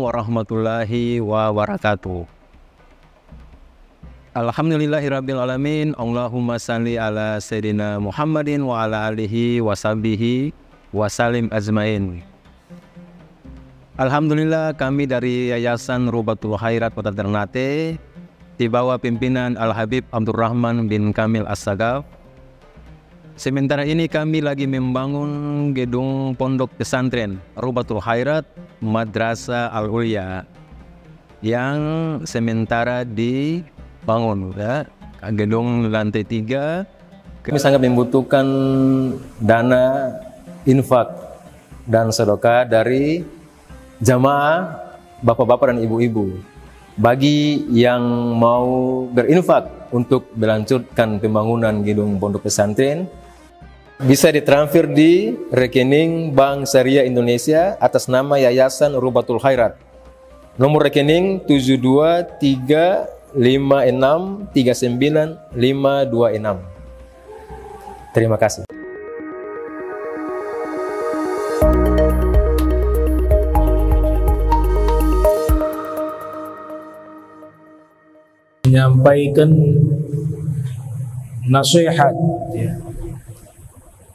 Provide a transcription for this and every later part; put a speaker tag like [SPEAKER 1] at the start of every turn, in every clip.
[SPEAKER 1] warahmatullahi wabarakatuh. Alhamdulillahirabbil alamin. Allahumma salli ala sayyidina Muhammadin wa ala alihi wa sahbihi wa salim ajmain. Alhamdulillah, kami dari Yayasan Rubatul Khairat Kota Ternate di bawah pimpinan Al-Habib Abdurrahman bin Kamil As-Sagaf. Sementara ini kami lagi membangun gedung pondok pesantren Rubatul Khairat Madrasah Al-Ulya yang sementara dibangun, ya. Gedung lantai 3. Kami sangat membutuhkan dana infak dan sedekah dari jamaah bapak-bapak dan ibu-ibu. Bagi yang mau berinfak untuk melanjutkan pembangunan gedung pondok pesantren, bisa ditransfer di rekening Bank Syariah Indonesia atas nama Yayasan Rubatul Khairat. Nomor rekening 723563956. Terima kasih.
[SPEAKER 2] Menyampaikan nasihat, ya,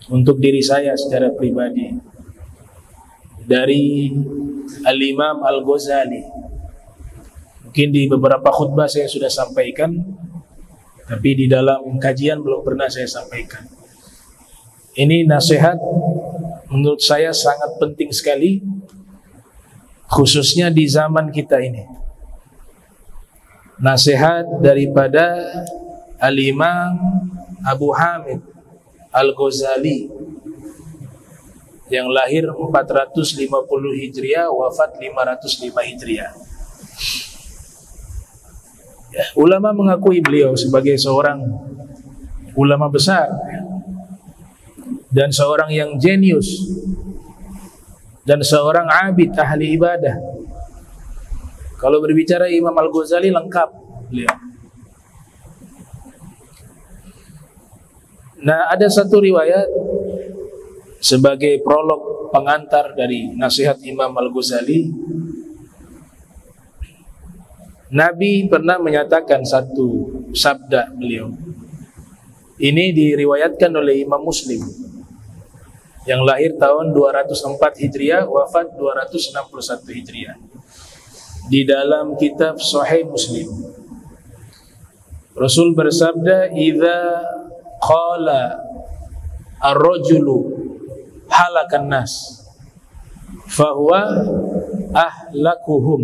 [SPEAKER 2] untuk diri saya secara pribadi dari Al-Imam Al-Ghazali. Mungkin di beberapa khutbah saya sudah sampaikan, tapi di dalam kajian belum pernah saya sampaikan. Ini nasihat menurut saya sangat penting sekali, khususnya di zaman kita ini. Nasihat daripada Al-Imam Abu Hamid Al-Ghazali yang lahir 450 Hijriah, wafat 505 Hijriah. Ya, ulama mengakui beliau sebagai seorang ulama besar, ya, dan seorang yang jenius, dan seorang abid ahli ibadah. Kalau berbicara Imam Al-Ghazali lengkap beliau. Nah, ada satu riwayat sebagai prolog pengantar dari nasihat Imam Al-Ghazali. Nabi pernah menyatakan satu sabda beliau. Ini diriwayatkan oleh Imam Muslim yang lahir tahun 204 Hijriah, wafat 261 Hijriah. Di dalam kitab Sahih Muslim, Rasul bersabda, "Idza qala ar-rajulu halakan nas fahuwa ahlakuhum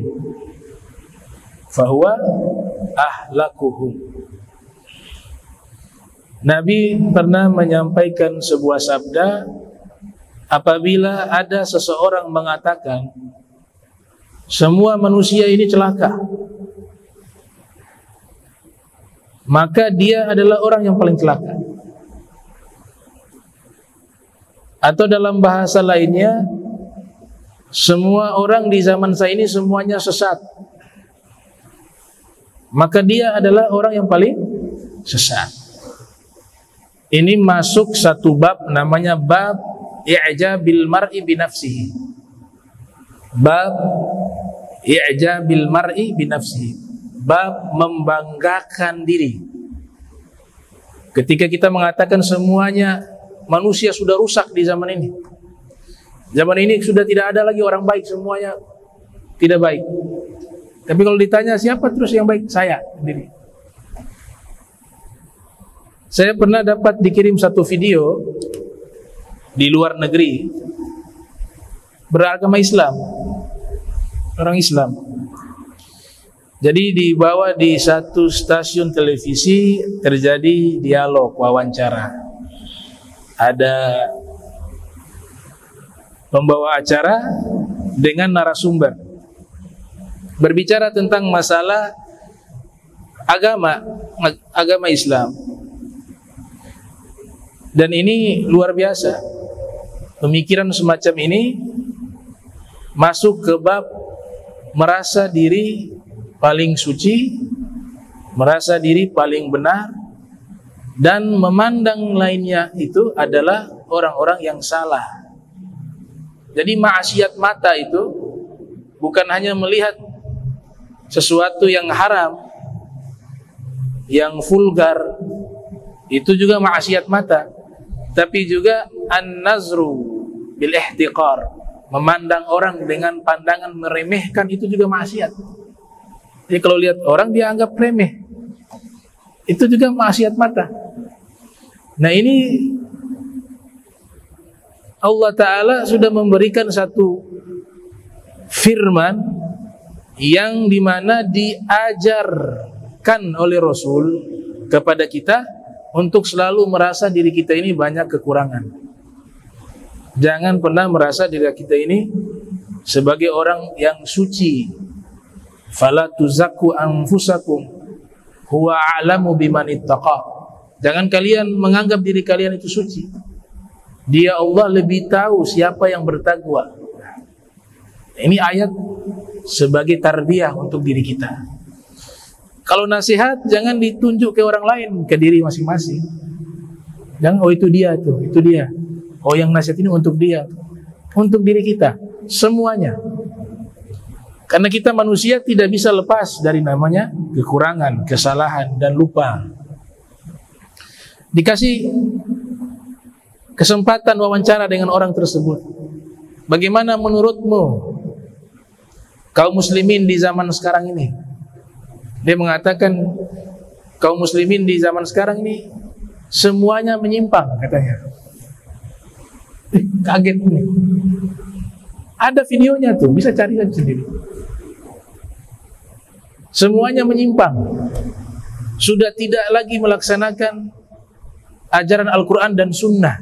[SPEAKER 2] Nabi pernah menyampaikan sebuah sabda, apabila ada seseorang mengatakan semua manusia ini celaka, maka dia adalah orang yang paling celaka. Atau dalam bahasa lainnya, semua orang di zaman saya ini semuanya sesat, maka dia adalah orang yang paling sesat. Ini masuk satu bab namanya bab i'jabil mar'i binafsihi. Bab i'jabil mar'i binafsihi. Bab membanggakan diri. Ketika kita mengatakan semuanya manusia sudah rusak di zaman ini. Zaman ini sudah tidak ada lagi orang baik, semuanya tidak baik. Tapi kalau ditanya siapa terus yang baik? Saya sendiri. Saya pernah dapat dikirim satu video di luar negeri, beragama Islam, orang Islam. Jadi dibawa di satu stasiun televisi, terjadi dialog, wawancara. Ada pembawa acara dengan narasumber berbicara tentang masalah agama Islam. Dan ini luar biasa. Pemikiran semacam ini masuk ke bab merasa diri paling suci, merasa diri paling benar, dan memandang lainnya itu adalah orang-orang yang salah. Jadi maksiat mata itu bukan hanya melihat sesuatu yang haram, yang vulgar, itu juga maksiat mata, tapi juga an-nazru bil ihtiqar, memandang orang dengan pandangan meremehkan, itu juga maksiat. Jadi kalau lihat orang dia anggap remeh, itu juga maksiat mata. Nah, ini Allah Ta'ala sudah memberikan satu firman yang dimana diajarkan oleh Rasul kepada kita untuk selalu merasa diri kita ini banyak kekurangan. Jangan pernah merasa diri kita ini sebagai orang yang suci. Fala tuzakku anfusakum huwa a'lamu biman ittaqa. Jangan kalian menganggap diri kalian itu suci. Dia Allah lebih tahu siapa yang bertakwa. Ini ayat sebagai tarbiyah untuk diri kita. Kalau nasihat jangan ditunjuk ke orang lain, ke diri masing-masing. Jangan, oh itu dia tuh, itu dia. Oh yang nasihat ini untuk dia. Untuk diri kita, semuanya. Karena kita manusia tidak bisa lepas dari namanya kekurangan, kesalahan, dan lupa. Dikasih kesempatan wawancara dengan orang tersebut. Bagaimana menurutmu kaum muslimin di zaman sekarang ini? Dia mengatakan kaum muslimin di zaman sekarang ini semuanya menyimpang, katanya. Kaget nih. Ada videonya tuh, bisa cari aja sendiri. Semuanya menyimpang. Sudah tidak lagi melaksanakan ajaran Al-Quran dan Sunnah.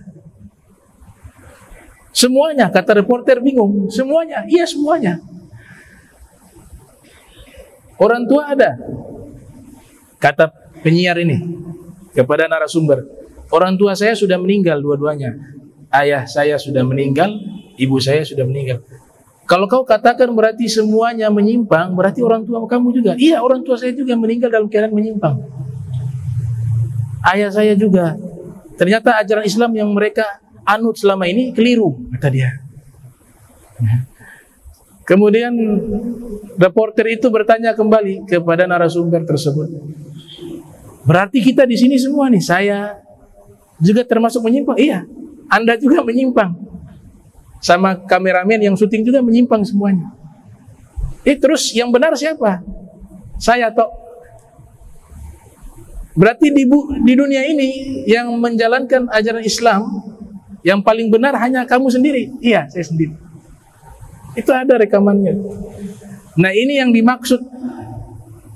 [SPEAKER 2] Semuanya, kata reporter bingung. Semuanya, iya semuanya. Orang tua ada. Kata penyiar ini kepada narasumber, orang tua saya sudah meninggal dua-duanya. Ayah saya sudah meninggal, ibu saya sudah meninggal. Kalau kau katakan berarti semuanya menyimpang, berarti orang tua kamu juga. Iya, orang tua saya juga meninggal dalam keadaan menyimpang. Ayah saya juga. Ternyata ajaran Islam yang mereka anut selama ini keliru, kata dia. Kemudian reporter itu bertanya kembali kepada narasumber tersebut. Berarti kita di sini semua nih, saya juga termasuk menyimpang. Iya, Anda juga menyimpang. Sama kameramen yang syuting juga menyimpang semuanya. Terus yang benar siapa? Saya toh. Berarti di dunia ini yang menjalankan ajaran Islam yang paling benar hanya kamu sendiri. Iya, saya sendiri. Itu ada rekamannya. Nah, ini yang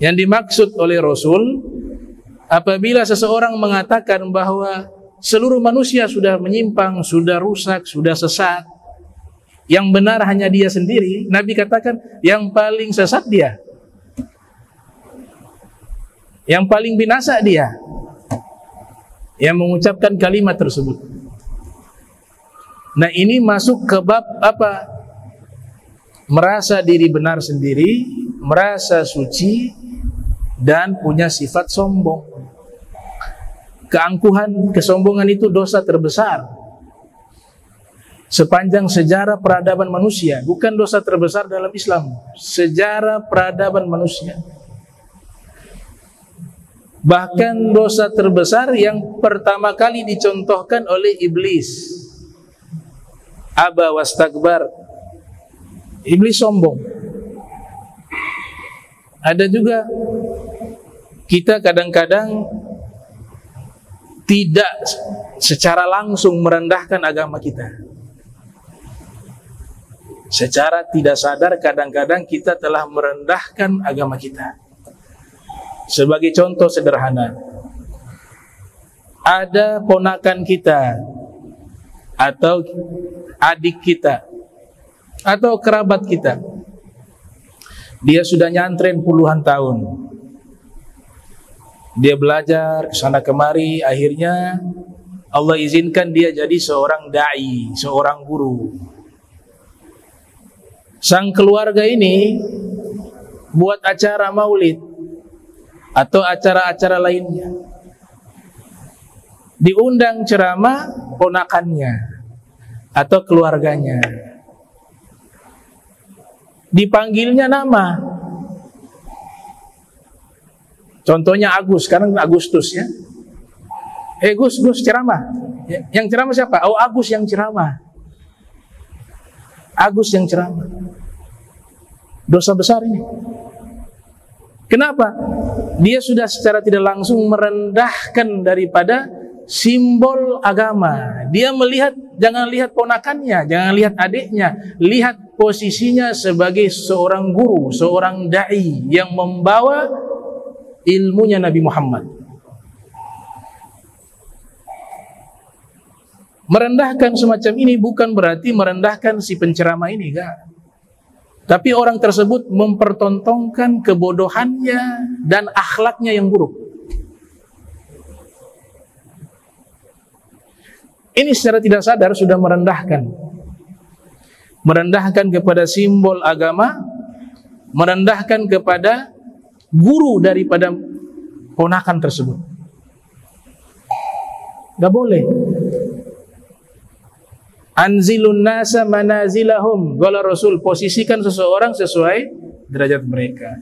[SPEAKER 2] dimaksud oleh Rasul apabila seseorang mengatakan bahwa seluruh manusia sudah menyimpang, sudah rusak, sudah sesat, yang benar hanya dia sendiri. Nabi katakan yang paling sesat dia, yang paling binasa dia yang mengucapkan kalimat tersebut. Nah, ini masuk ke bab apa? Merasa diri benar sendiri, merasa suci, dan punya sifat sombong. Keangkuhan, kesombongan itu dosa terbesar sepanjang sejarah peradaban manusia. Bukan dosa terbesar dalam Islam, sejarah peradaban manusia. Bahkan dosa terbesar yang pertama kali dicontohkan oleh iblis. Aba wastakbar. Iblis sombong. Ada juga kita kadang-kadang tidak secara langsung merendahkan agama kita. Secara tidak sadar kadang-kadang kita telah merendahkan agama kita. Sebagai contoh sederhana, ada ponakan kita atau adik kita atau kerabat kita, dia sudah nyantren puluhan tahun, dia belajar kesana kemari, akhirnya Allah izinkan dia jadi seorang da'i, seorang guru. Sang keluarga ini buat acara maulid atau acara-acara lainnya, diundang ceramah ponakannya atau keluarganya. dipanggilnya nama. Contohnya Agus, sekarang Agustus ya. Gus ceramah. Yang ceramah siapa? Oh, Agus yang ceramah. Agus yang ceramah. Dosa besar ini. Kenapa? Dia sudah secara tidak langsung merendahkan daripada simbol agama. Dia melihat, jangan lihat ponakannya, jangan lihat adiknya, lihat posisinya sebagai seorang guru, seorang dai yang membawa ilmunya Nabi Muhammad. Merendahkan semacam ini bukan berarti merendahkan si penceramah ini, enggak. Tapi orang tersebut mempertontonkan kebodohannya dan akhlaknya yang buruk. Ini secara tidak sadar sudah merendahkan. Merendahkan kepada simbol agama, merendahkan kepada guru daripada ponakan tersebut. Gak boleh. Anzilun nasa manazilahum. Qala Rasul, posisikan seseorang sesuai derajat mereka.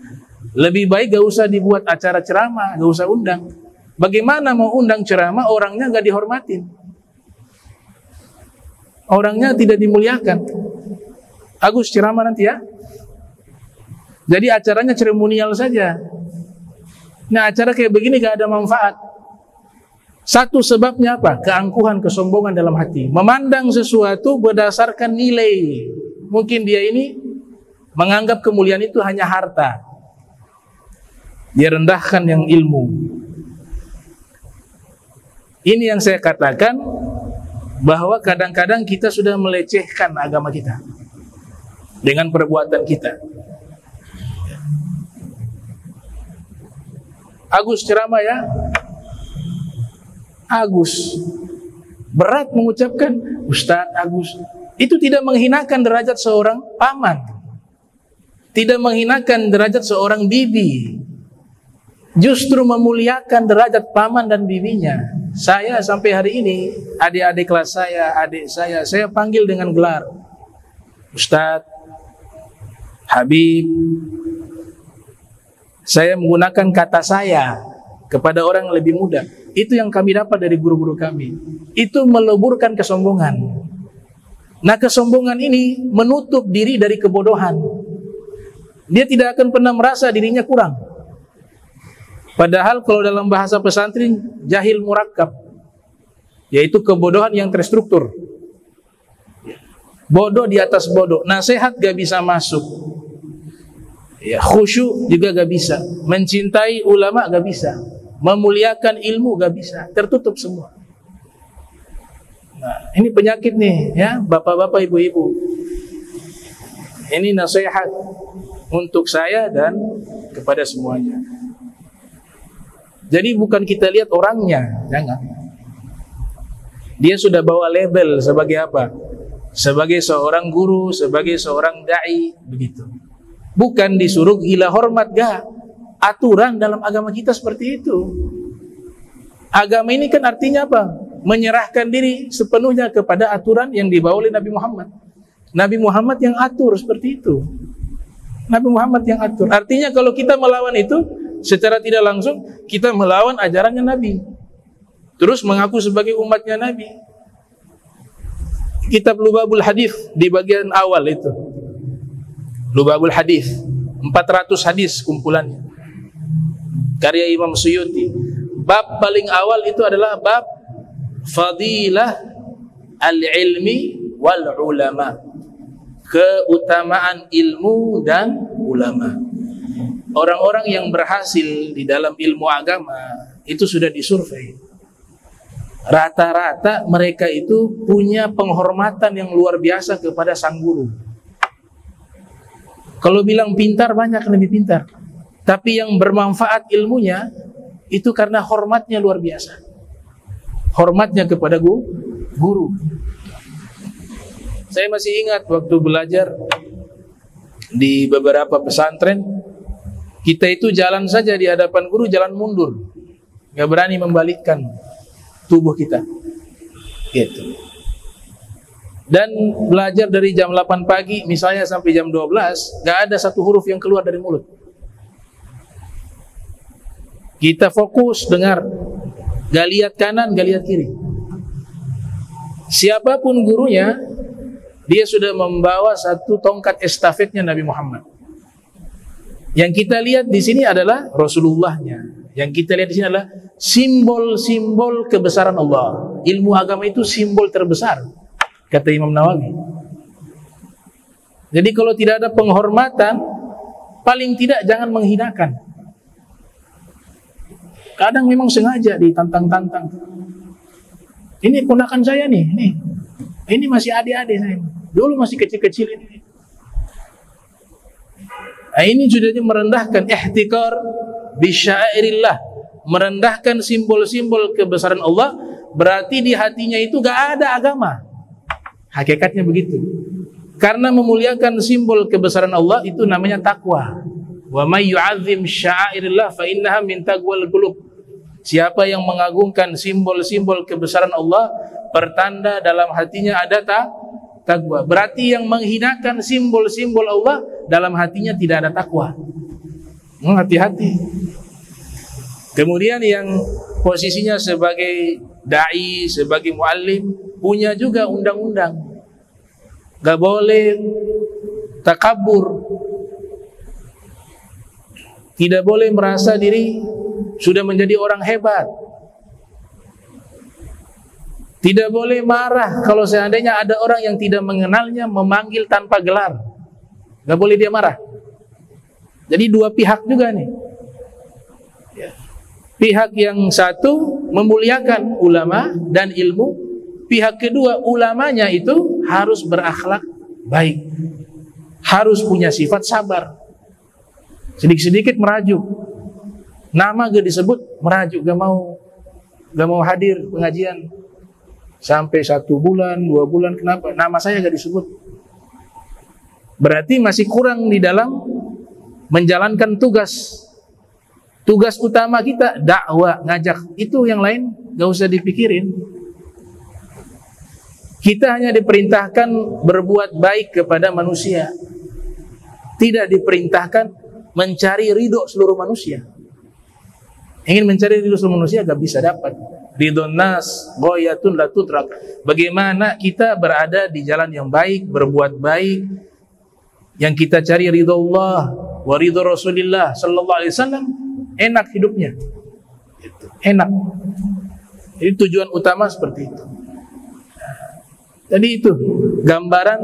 [SPEAKER 2] Lebih baik gak usah dibuat acara ceramah, gak usah undang. Bagaimana mau undang ceramah orangnya gak dihormatin, orangnya tidak dimuliakan. Agus ceramah nanti ya. Jadi acaranya seremonial saja. Nah, acara kayak begini gak ada manfaat. Satu sebabnya apa? Keangkuhan, kesombongan dalam hati. Memandang sesuatu berdasarkan nilai. Mungkin dia ini menganggap kemuliaan itu hanya harta. Dia rendahkan yang ilmu. Ini yang saya katakan, bahwa kadang-kadang kita sudah melecehkan agama kita dengan perbuatan kita. Agus ceramah ya. Agus berat mengucapkan Ustadz Agus. Itu tidak menghinakan derajat seorang paman, tidak menghinakan derajat seorang bibi, justru memuliakan derajat paman dan bibinya. Saya sampai hari ini, adik-adik kelas saya, adik saya panggil dengan gelar Ustadz, Habib. Saya menggunakan kata saya kepada orang yang lebih muda. Itu yang kami dapat dari guru-guru kami. Itu meleburkan kesombongan. Nah, kesombongan ini menutup diri dari kebodohan. Dia tidak akan pernah merasa dirinya kurang. Padahal kalau dalam bahasa pesantren, jahil murakkab, yaitu kebodohan yang terstruktur. Bodoh di atas bodoh. Nasihat gak bisa masuk. Ya, khusyuk juga gak bisa. Mencintai ulama gak bisa. Memuliakan ilmu gak bisa, tertutup semua. Nah, ini penyakit nih ya, bapak-bapak, ibu-ibu. Ini nasihat untuk saya dan kepada semuanya. Jadi bukan kita lihat orangnya, jangan. Dia sudah bawa label sebagai apa? Sebagai seorang guru, sebagai seorang dai, begitu. Bukan disuruh gila hormat, gak. Aturan dalam agama kita seperti itu. Agama ini kan artinya apa? Menyerahkan diri sepenuhnya kepada aturan yang dibawa oleh Nabi Muhammad. Nabi Muhammad yang atur seperti itu. Nabi Muhammad yang atur. Artinya kalau kita melawan itu, secara tidak langsung kita melawan ajarannya Nabi. Terus mengaku sebagai umatnya Nabi. Kitab Lubabul Hadis di bagian awal itu. Lubabul Hadis, 400 hadis kumpulannya. Karya Imam Suyuti. Bab paling awal itu adalah bab fadilah al-ilmi wal ulama. Keutamaan ilmu dan ulama. Orang-orang yang berhasil di dalam ilmu agama itu sudah disurvei. Rata-rata mereka itu punya penghormatan yang luar biasa kepada sang guru. Kalau bilang pintar, banyak lebih pintar. Tapi yang bermanfaat ilmunya itu karena hormatnya luar biasa. Hormatnya kepada guru. Saya masih ingat waktu belajar di beberapa pesantren, kita itu jalan saja di hadapan guru, jalan mundur, gak berani membalikkan tubuh kita, gitu. Dan belajar dari jam 8 pagi misalnya sampai jam 12, gak ada satu huruf yang keluar dari mulut. Kita fokus dengar, gak lihat kanan, gak lihat kiri. Siapapun gurunya, dia sudah membawa satu tongkat estafetnya Nabi Muhammad. Yang kita lihat di sini adalah Rasulullahnya. Yang kita lihat di sini adalah simbol-simbol kebesaran Allah. Ilmu agama itu simbol terbesar, kata Imam Nawawi. Jadi kalau tidak ada penghormatan, paling tidak jangan menghinakan. Kadang memang sengaja ditantang-tantang. Ini ponakan saya nih, ini masih adik-adik saya. Dulu masih kecil-kecil ini. Nah, ini judulnya merendahkan ihtikar bisyairillah, merendahkan simbol-simbol kebesaran Allah. Berarti di hatinya itu gak ada agama. Hakikatnya begitu. Karena memuliakan simbol kebesaran Allah itu namanya takwa. Wa may yu'azzim sya'airillah fa innaha min taqwal qulub. Siapa yang mengagungkan simbol-simbol kebesaran Allah, pertanda dalam hatinya ada takwa. Berarti yang menghinakan simbol-simbol Allah, dalam hatinya tidak ada takwa. Hati-hati. Kemudian yang posisinya sebagai da'i, sebagai muallim, punya juga undang-undang. Gak boleh takabur, tidak boleh merasa diri sudah menjadi orang hebat. Tidak boleh marah kalau seandainya ada orang yang tidak mengenalnya memanggil tanpa gelar. Gak boleh dia marah. Jadi dua pihak juga nih. Pihak yang satu memuliakan ulama dan ilmu, pihak kedua ulamanya itu harus berakhlak baik, harus punya sifat sabar. Sedikit-sedikit merajuk, nama gak disebut merajuk, gak mau hadir pengajian sampai 1 bulan 2 bulan. Kenapa? Nama saya gak disebut. Berarti masih kurang di dalam menjalankan tugas. Tugas utama kita dakwah, ngajak. Itu yang lain gak usah dipikirin. Kita hanya diperintahkan berbuat baik kepada manusia, tidak diperintahkan mencari ridho seluruh manusia. Ingin mencari ridho seluruh manusia gak bisa dapat. Ridhon nas ghayatun la tudrak. Bagaimana kita berada di jalan yang baik, berbuat baik, yang kita cari ridho Allah wa ridho Rasulullah sallallahu alaihi wasallam, enak hidupnya. Enak. Jadi tujuan utama seperti itu. Jadi itu gambaran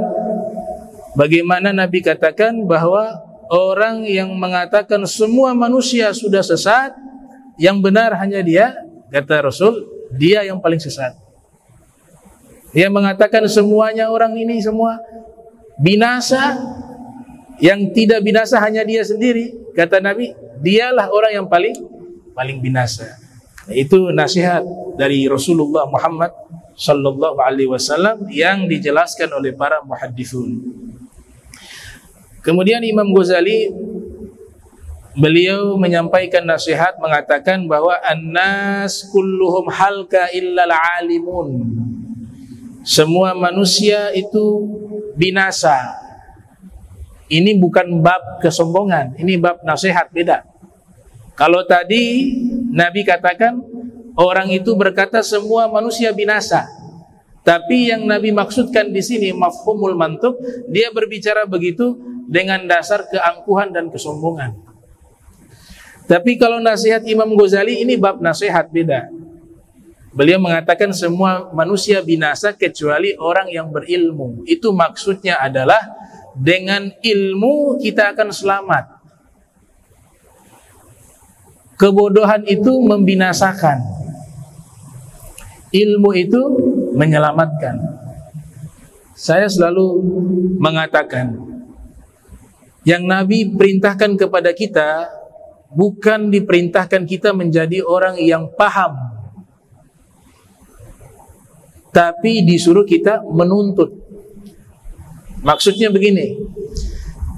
[SPEAKER 2] bagaimana Nabi katakan bahwa orang yang mengatakan semua manusia sudah sesat, yang benar hanya dia, kata Rasul, dia yang paling sesat. Dia mengatakan semuanya orang ini semua binasa, yang tidak binasa hanya dia sendiri, kata Nabi, dialah orang yang paling binasa. Itu nasihat dari Rasulullah Muhammad sallallahu alaihi wasallam yang dijelaskan oleh para muhaddithun. Kemudian Imam Ghazali, beliau menyampaikan nasihat mengatakan bahwa annas kulluhum halka illal alimun. Semua manusia itu binasa. Ini bukan bab kesombongan, ini bab nasihat, beda. Kalau tadi Nabi katakan orang itu berkata semua manusia binasa. Tapi yang Nabi maksudkan di sini mafhumul mantuk, dia berbicara begitu dengan dasar keangkuhan dan kesombongan. Tapi kalau nasihat Imam Ghazali ini bab nasihat, beda. Beliau mengatakan semua manusia binasa kecuali orang yang berilmu. Itu maksudnya adalah dengan ilmu kita akan selamat. Kebodohan itu membinasakan, ilmu itu menyelamatkan. Saya selalu mengatakan, yang Nabi perintahkan kepada kita bukan diperintahkan kita menjadi orang yang paham, tapi disuruh kita menuntut. Maksudnya begini,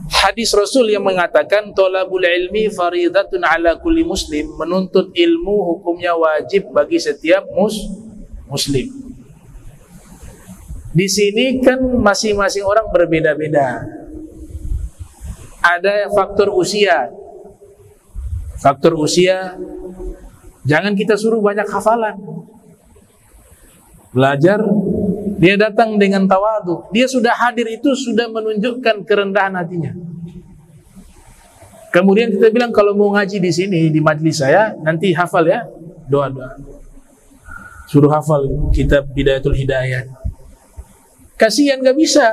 [SPEAKER 2] hadis Rasul yang mengatakan thalabul ilmi faridatun ala kulli muslim, menuntut ilmu hukumnya wajib bagi setiap muslim. Di sini kan masing-masing orang berbeda-beda. Ada faktor usia. Faktor usia, jangan kita suruh banyak hafalan. Belajar, dia datang dengan tawadu. Dia sudah hadir itu sudah menunjukkan kerendahan hatinya. Kemudian kita bilang kalau mau ngaji di sini di majelis saya, nanti hafal ya doa-doa. Suruh hafal kitab Bidayatul Hidayah. Kasihan gak bisa.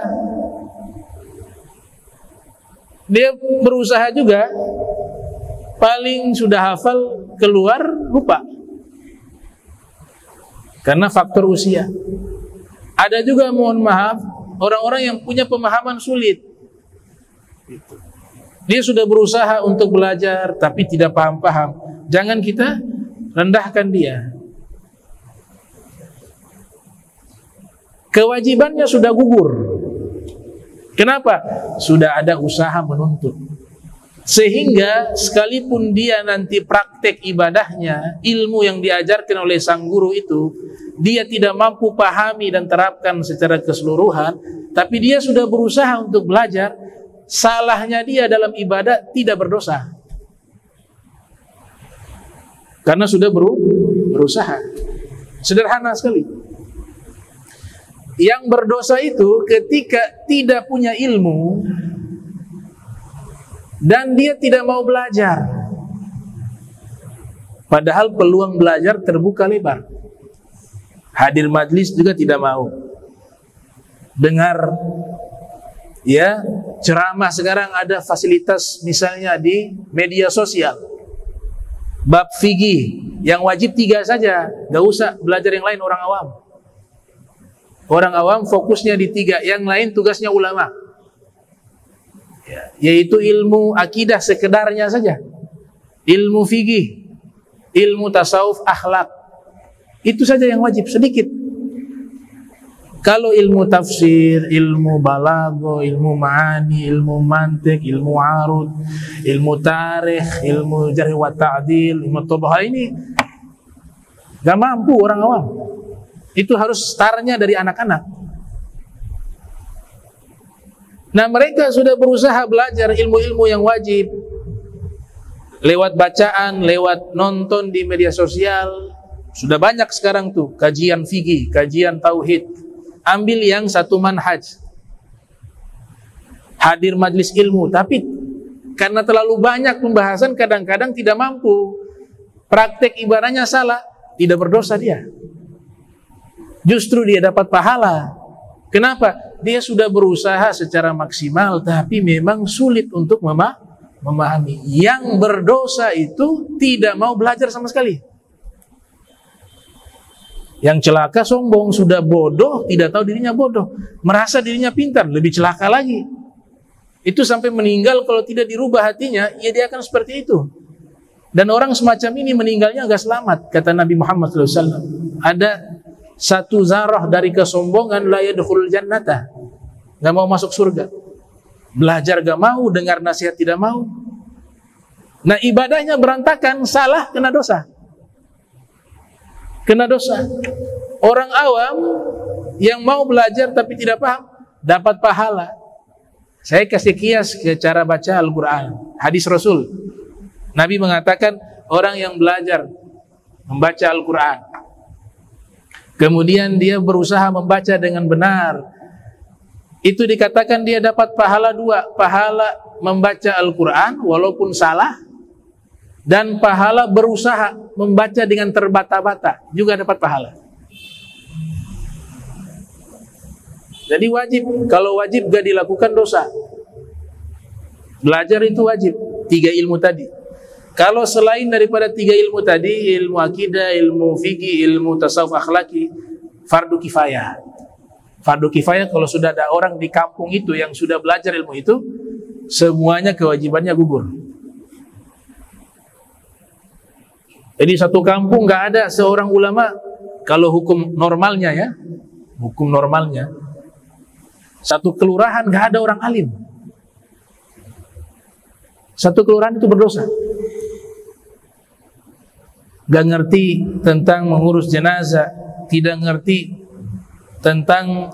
[SPEAKER 2] Dia berusaha juga, paling sudah hafal keluar lupa. Karena faktor usia. Ada juga mohon maaf orang-orang yang punya pemahaman sulit. Dia sudah berusaha untuk belajar tapi tidak paham-paham. Jangan kita rendahkan dia. Kewajibannya sudah gugur. Kenapa? Sudah ada usaha menuntut. Sehingga sekalipun dia nanti praktek ibadahnya, ilmu yang diajarkan oleh sang guru itu, dia tidak mampu pahami dan terapkan secara keseluruhan, tapi dia sudah berusaha untuk belajar, salahnya dia dalam ibadah tidak berdosa. Karena sudah berusaha. Sederhana sekali. Yang berdosa itu ketika tidak punya ilmu dan dia tidak mau belajar. Padahal peluang belajar terbuka lebar. Hadir majlis juga tidak mau. Dengar ya, ceramah sekarang ada fasilitas misalnya di media sosial. Bab fikih yang wajib 3 saja, gak usah belajar yang lain orang awam. Orang awam fokusnya di 3, yang lain tugasnya ulama. Yaitu ilmu akidah sekedarnya saja. Ilmu fikih, ilmu tasawuf, akhlak. Itu saja yang wajib, sedikit. Kalau ilmu tafsir, ilmu balago, ilmu ma'ani, ilmu mantik, ilmu arud, ilmu tarikh, ilmu jarh wa ta'dil, ilmu tabah ini gak mampu orang awam. Itu harus startnya dari anak-anak. Nah, mereka sudah berusaha belajar ilmu-ilmu yang wajib lewat bacaan, lewat nonton di media sosial. Sudah banyak sekarang tuh kajian fikih, kajian tauhid. Ambil yang satu manhaj. Hadir majlis ilmu, tapi karena terlalu banyak pembahasan kadang-kadang tidak mampu. Praktek ibadahnya salah, tidak berdosa dia. Justru dia dapat pahala. Kenapa? Dia sudah berusaha secara maksimal, tapi memang sulit untuk memahami. Yang berdosa itu tidak mau belajar sama sekali. Yang celaka sombong, sudah bodoh, tidak tahu dirinya bodoh. Merasa dirinya pintar, lebih celaka lagi. Itu sampai meninggal kalau tidak dirubah hatinya, ya dia akan seperti itu. Dan orang semacam ini meninggalnya agak selamat. Kata Nabi Muhammad SAW, ada satu zarah dari kesombongan, la yadkhulul jannata, gak mau masuk surga. Belajar gak mau, dengar nasihat tidak mau. Nah, ibadahnya berantakan, salah, kena dosa. Kena dosa. Orang awam yang mau belajar tapi tidak paham, dapat pahala. Saya kasih kias ke cara baca Al-Quran. Hadis Rasul, Nabi mengatakan orang yang belajar membaca Al-Quran, kemudian dia berusaha membaca dengan benar, itu dikatakan dia dapat pahala 2. Pahala membaca Al-Quran walaupun salah, dan pahala berusaha membaca dengan terbata-bata juga dapat pahala. Jadi wajib. Kalau wajib gak dilakukan dosa. Belajar itu wajib. 3 ilmu tadi. Kalau selain daripada 3 ilmu tadi, ilmu akidah, ilmu fikih, ilmu tasawuf akhlaki, fardu kifayah. Fardu kifayah kalau sudah ada orang di kampung itu yang sudah belajar ilmu itu, semuanya kewajibannya gugur. Jadi satu kampung nggak ada seorang ulama, kalau hukum normalnya ya, hukum normalnya, satu kelurahan nggak ada orang alim. Satu kelurahan itu berdosa. Gak ngerti tentang mengurus jenazah, tidak ngerti tentang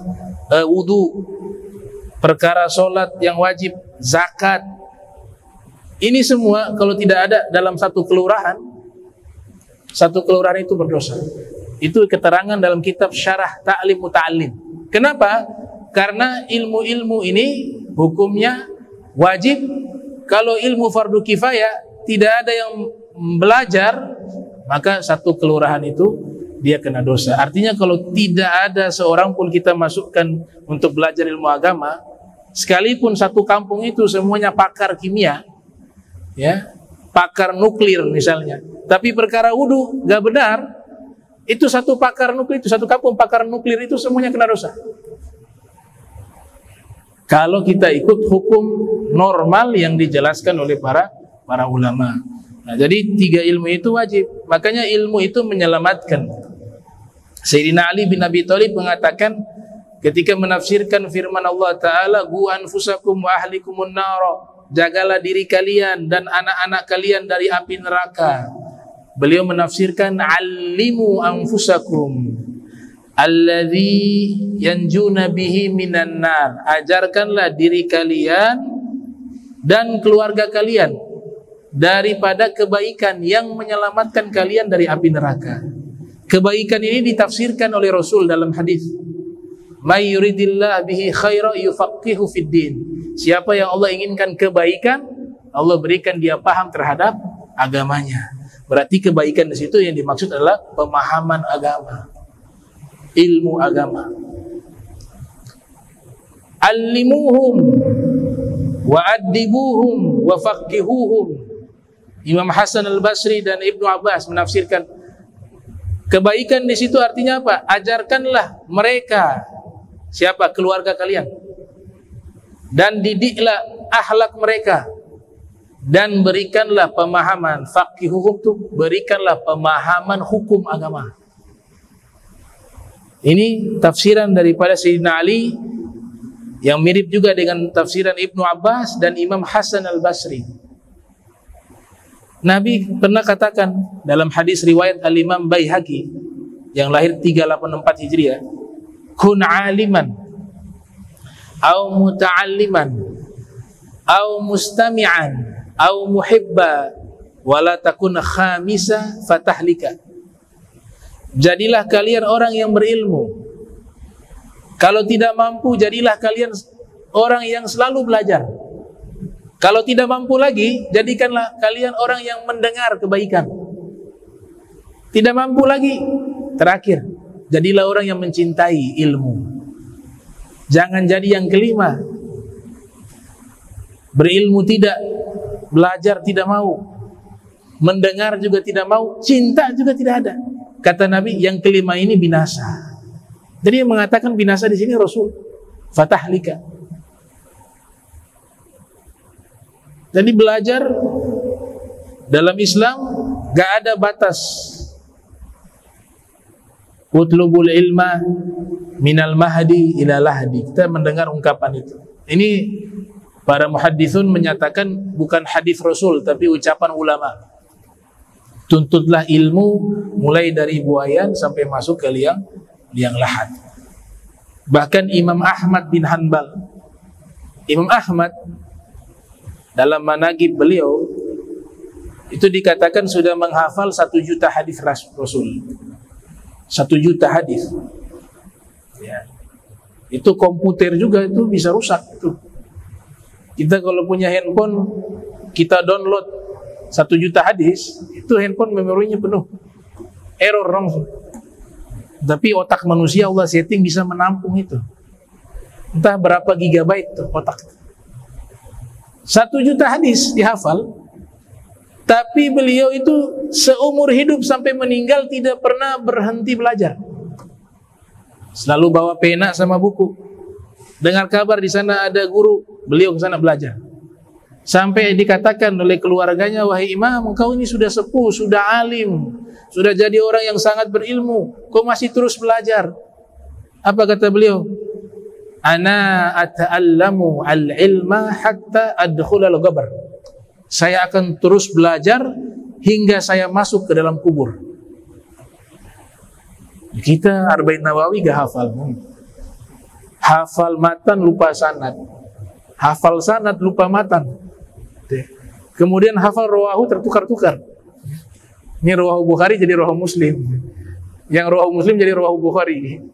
[SPEAKER 2] wudu, perkara sholat yang wajib, zakat. Ini semua kalau tidak ada dalam satu kelurahan itu berdosa. Itu keterangan dalam kitab Syarah Ta'lim Muta'allim. Kenapa? Karena ilmu-ilmu ini hukumnya wajib. Kalau ilmu fardu kifayah tidak ada yang belajar, maka satu kelurahan itu dia kena dosa. Artinya kalau tidak ada seorang pun kita masukkan untuk belajar ilmu agama, sekalipun satu kampung itu semuanya pakar kimia, ya, pakar nuklir misalnya, tapi perkara wudu gak benar, itu satu pakar nuklir, itu satu kampung pakar nuklir itu semuanya kena dosa. Kalau kita ikut hukum normal yang dijelaskan oleh para ulama. Nah, jadi 3 ilmu itu wajib. Makanya ilmu itu menyelamatkan. Sayyidina Ali bin Abi Thalib mengatakan ketika menafsirkan firman Allah Ta'ala, "Qu anfusakum wa ahlikumun nar", jagalah diri kalian dan anak-anak kalian dari api neraka. Beliau menafsirkan, "Allimu anfusakum alladzi yanjuna bihi minan nar", ajarkanlah diri kalian dan keluarga kalian daripada kebaikan yang menyelamatkan kalian dari api neraka. Kebaikan ini ditafsirkan oleh Rasul dalam hadis, "May yuridillah bihi khaira yufaqihu fid din". Siapa yang Allah inginkan kebaikan, Allah berikan dia paham terhadap agamanya. Berarti kebaikan di situ yang dimaksud adalah pemahaman agama, ilmu agama. Allimuhum wa addibuhum wa faqihuhum. Imam Hasan al-Basri dan Ibnu Abbas menafsirkan kebaikan di situ artinya apa? Ajarkanlah mereka, siapa? Keluarga kalian, dan didiklah akhlak mereka, dan berikanlah pemahaman. Faqihuhum itu berikanlah pemahaman hukum agama. Ini tafsiran daripada Sayyidina Ali yang mirip juga dengan tafsiran Ibnu Abbas dan Imam Hasan al-Basri. Nabi pernah katakan dalam hadis riwayat Al-Imam Baihaqi yang lahir 384 Hijriah, "Kun aliman au muta'alliman au mustami'an au muhibba wala takun khamisa fatahlika." Jadilah kalian orang yang berilmu. Kalau tidak mampu, jadilah kalian orang yang selalu belajar. Kalau tidak mampu lagi, jadikanlah kalian orang yang mendengar kebaikan. Tidak mampu lagi, terakhir, jadilah orang yang mencintai ilmu. Jangan jadi yang kelima, berilmu tidak, belajar tidak mau, mendengar juga tidak mau, cinta juga tidak ada. Kata Nabi, yang kelima ini binasa. Jadi yang mengatakan binasa di sini Rasul. Fatahlika. Jadi belajar dalam Islam gak ada batas. Utlubul ilma minal mahdi ila lahdi. Kita mendengar ungkapan itu. Ini para muhaddithun menyatakan bukan hadis Rasul tapi ucapan ulama. Tuntutlah ilmu mulai dari buayan sampai masuk ke liang lahat. Bahkan Imam Ahmad bin Hanbal, Imam Ahmad dalam manaqib beliau itu dikatakan sudah menghafal 1 juta hadis Rasul. 1 juta hadis. Ya. Itu komputer juga itu bisa rusak itu. Kita kalau punya handphone, kita download 1 juta hadis, itu handphone memorinya penuh. Error langsung. Tapi otak manusia Allah setting bisa menampung itu. Entah berapa gigabyte tuh otak. 1 juta hadis dihafal, tapi beliau itu seumur hidup sampai meninggal tidak pernah berhenti belajar. Selalu bawa pena sama buku. Dengar kabar di sana ada guru, beliau ke sana belajar. Sampai dikatakan oleh keluarganya, "Wahai imam, engkau ini sudah sepuh, sudah alim, sudah jadi orang yang sangat berilmu, kau masih terus belajar." Apa kata beliau? "Ana ata'allamu al-ilma hatta adkhulal qabr." Saya akan terus belajar hingga saya masuk ke dalam kubur. Kita Arba'in Nawawi gak hafal. Hafal matan lupa sanad, hafal sanad lupa matan, kemudian hafal rawahu tertukar-tukar. Ini rawahu Bukhari jadi rawahu Muslim, yang rawahu Muslim jadi rawahu Bukhari.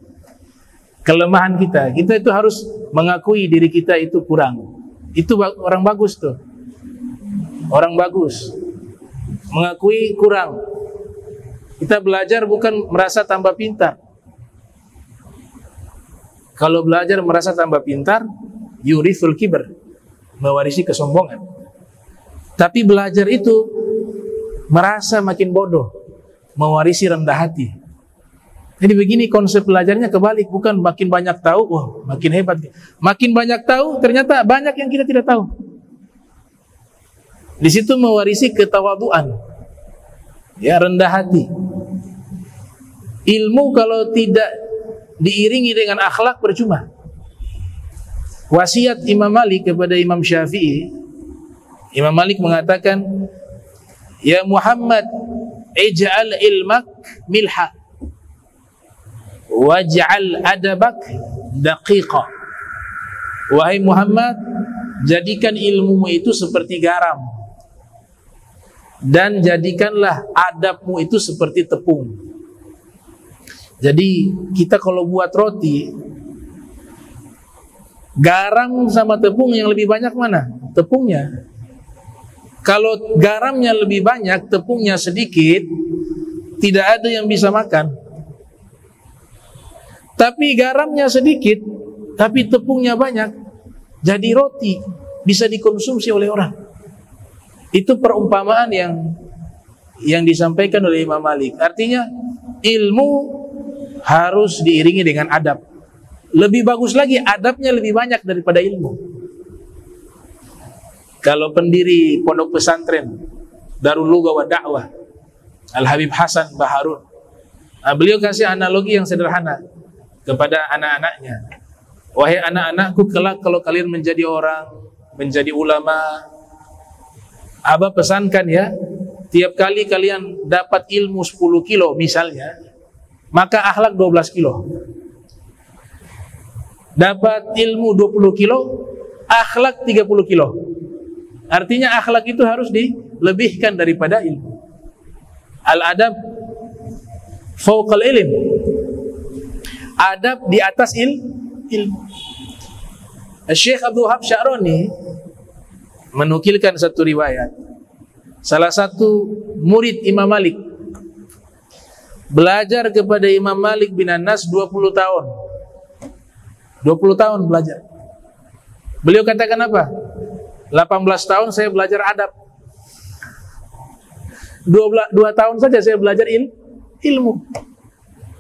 [SPEAKER 2] Kelemahan kita itu harus mengakui diri kita itu kurang. Itu orang bagus tuh, orang bagus mengakui kurang. Kita belajar bukan merasa tambah pintar. Kalau belajar merasa tambah pintar, yurithul kibr, mewarisi kesombongan. Tapi belajar itu merasa makin bodoh, mewarisi rendah hati. Jadi begini konsep belajarnya kebalik, bukan makin banyak tahu, wah makin hebat. Makin banyak tahu, ternyata banyak yang kita tidak tahu. Di situ mewarisi ketawaduan, ya, rendah hati. Ilmu kalau tidak diiringi dengan akhlak percuma. Wasiat Imam Malik kepada Imam Syafi'i, Imam Malik mengatakan, ya Muhammad, ij'al ilmak milha, waj'al adabak daqiqa. Wahai Muhammad, jadikan ilmumu itu seperti garam, dan jadikanlah adabmu itu seperti tepung. Jadi kita kalau buat roti, garam sama tepung yang lebih banyak mana? Tepungnya. Kalau garamnya lebih banyak, tepungnya sedikit, tidak ada yang bisa makan. Tapi garamnya sedikit, tapi tepungnya banyak, jadi roti, bisa dikonsumsi oleh orang. Itu perumpamaan yang disampaikan oleh Imam Malik. Artinya ilmu harus diiringi dengan adab. Lebih bagus lagi, adabnya lebih banyak daripada ilmu. Kalau pendiri pondok pesantren Darul Lugha wa Da'wah, Al-Habib Hasan Baharun, beliau kasih analogi yang sederhana kepada anak-anaknya. Wahai anak-anakku, kelak kalau kalian menjadi orang, menjadi ulama, Abah pesankan ya, tiap kali kalian dapat ilmu 10 kilo misalnya, maka akhlak 12 kilo. Dapat ilmu 20 kilo, akhlak 30 kilo. Artinya akhlak itu harus dilebihkan daripada ilmu. Al-adab fauqal ilm. Adab di atas ilmu. Syekh Abdul Wahab Sya'rani menukilkan satu riwayat. Salah satu murid Imam Malik belajar kepada Imam Malik bin Anas 20 tahun. 20 tahun belajar. Beliau katakan apa? 18 tahun saya belajar adab. 2 tahun saja saya belajar ilmu.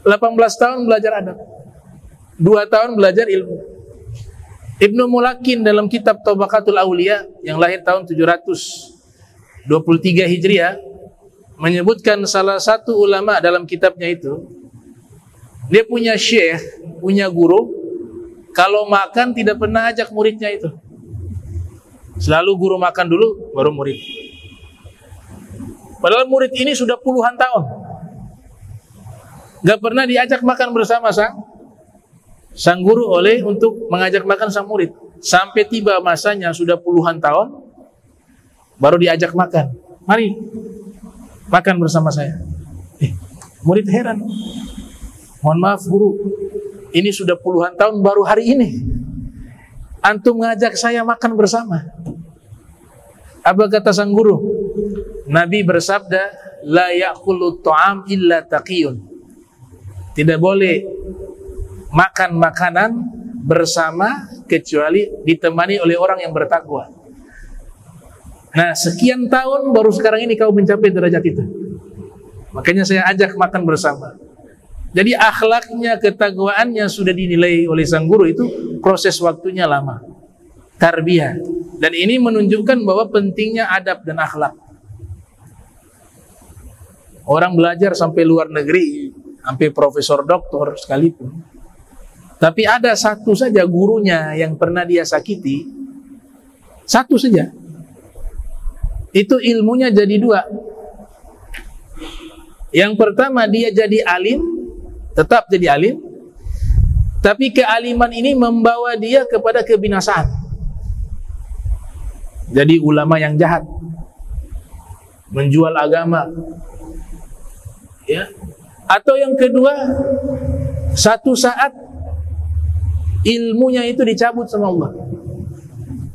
[SPEAKER 2] 18 tahun belajar adab. 2 tahun belajar ilmu. Ibnu Mulakin dalam kitab Tabaqatul Auliya yang lahir tahun 723 Hijriah menyebutkan salah satu ulama dalam kitabnya itu, dia punya syekh, punya guru, kalau makan tidak pernah ajak muridnya itu. Selalu guru makan dulu, baru murid. Padahal murid ini sudah puluhan tahun gak pernah diajak makan bersama sang guru untuk mengajak makan sang murid. Sampai tiba masanya sudah puluhan tahun, baru diajak makan. Mari makan bersama saya. Murid heran. Mohon maaf guru, ini sudah puluhan tahun baru hari ini antum ngajak saya makan bersama. Apa kata sang guru? Nabi bersabda, la ya'kulu ta'am illa taqiyun. Tidak boleh makan makanan bersama kecuali ditemani oleh orang yang bertakwa. Nah, sekian tahun baru sekarang ini kau mencapai derajat itu. Makanya saya ajak makan bersama. Jadi akhlaknya, ketakwaannya sudah dinilai oleh sang guru, itu proses waktunya lama. Tarbiyah. Dan ini menunjukkan bahwa pentingnya adab dan akhlak. Orang belajar sampai luar negeri, sampai profesor doktor sekalipun, tapi ada satu saja gurunya yang pernah dia sakiti, satu saja. Itu ilmunya jadi 2. Yang pertama dia jadi alim, tetap jadi alim. Tapi kealiman ini membawa dia kepada kebinasaan. Jadi ulama yang jahat, menjual agama, ya. Atau yang kedua, satu saat ilmunya itu dicabut sama Allah,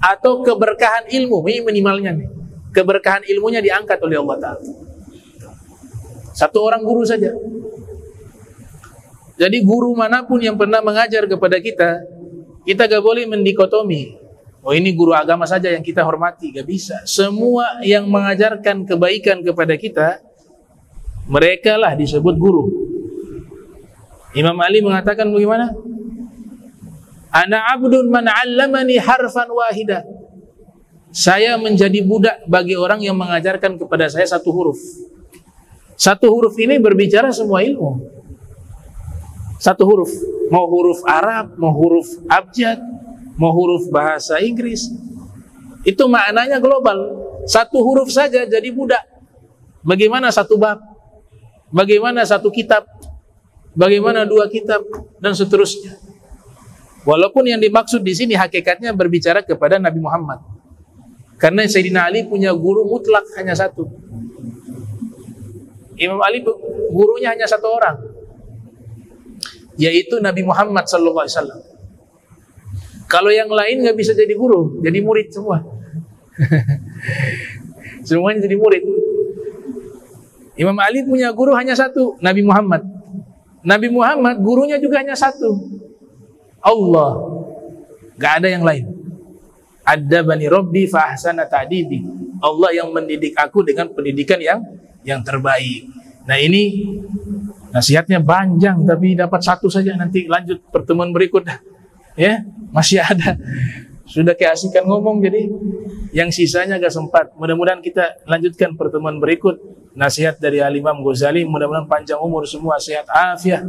[SPEAKER 2] atau keberkahan ilmu, ini minimalnya nih, keberkahan ilmunya diangkat oleh Allah Ta'ala. Satu orang guru saja. Jadi guru manapun yang pernah mengajar kepada kita gak boleh mendikotomi, oh ini guru agama saja yang kita hormati, gak bisa. Semua yang mengajarkan kebaikan kepada kita, mereka lah disebut guru. Imam Ali mengatakan bagaimana? Ana abdun man 'allamani harfan wahida. Saya menjadi budak bagi orang yang mengajarkan kepada saya satu huruf. Satu huruf ini berbicara semua ilmu. Satu huruf, mau huruf Arab, mau huruf abjad, mau huruf bahasa Inggris, itu maknanya global. Satu huruf saja jadi budak. Bagaimana satu bab, bagaimana satu kitab, bagaimana dua kitab, dan seterusnya. Walaupun yang dimaksud di sini hakikatnya berbicara kepada Nabi Muhammad, karena Sayyidina Ali punya guru mutlak hanya satu. Imam Ali gurunya hanya satu orang, yaitu Nabi Muhammad SAW. Kalau yang lain nggak bisa jadi guru, jadi murid semua. Semuanya jadi murid. Imam Ali punya guru hanya satu, Nabi Muhammad. Nabi Muhammad gurunya juga hanya satu, Allah. Gak ada yang lain. Adabani Rabbi fa ahsana ta'dibi. Allah yang mendidik aku dengan pendidikan yang terbaik. Nah, ini nasihatnya panjang, tapi dapat satu saja, nanti lanjut pertemuan berikut. Ya, masih ada. Sudah keasikan ngomong, jadi yang sisanya gak sempat. Mudah-mudahan kita lanjutkan pertemuan berikut. Nasihat dari Al-Imam Ghazali, mudah-mudahan panjang umur semua, sehat afiat,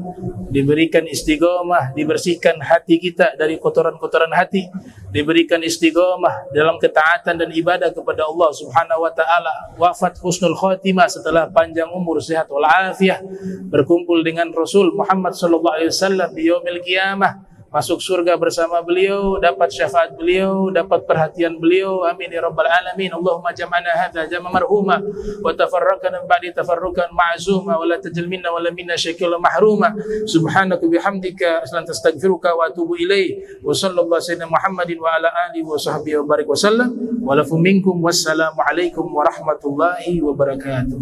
[SPEAKER 2] diberikan istiqomah, dibersihkan hati kita dari kotoran-kotoran hati, diberikan istiqomah dalam ketaatan dan ibadah kepada Allah Subhanahu wa taala, wafat husnul khotimah setelah panjang umur, sehat wal afiat, berkumpul dengan Rasul Muhammad sallallahu alaihi wasallam di yaumil qiyamah, masuk surga bersama beliau, dapat syafaat beliau, dapat perhatian beliau. Amin ya rabbal alamin. Allahumma jam'ana hadza jam'a marhuma wa tafarraqna ba'di tafarruqan ma'zuma wa la tajal minna wa la minna syakila mahruma. Subhanaka bihamdika astaghfiruka wa atubu ilaik. Wa sallallahu sayyidina Muhammadin wa ala alihi wa sahbihi wa barik wa sallam. Wa lafu minkum wassalamu alaikum warahmatullahi wabarakatuh.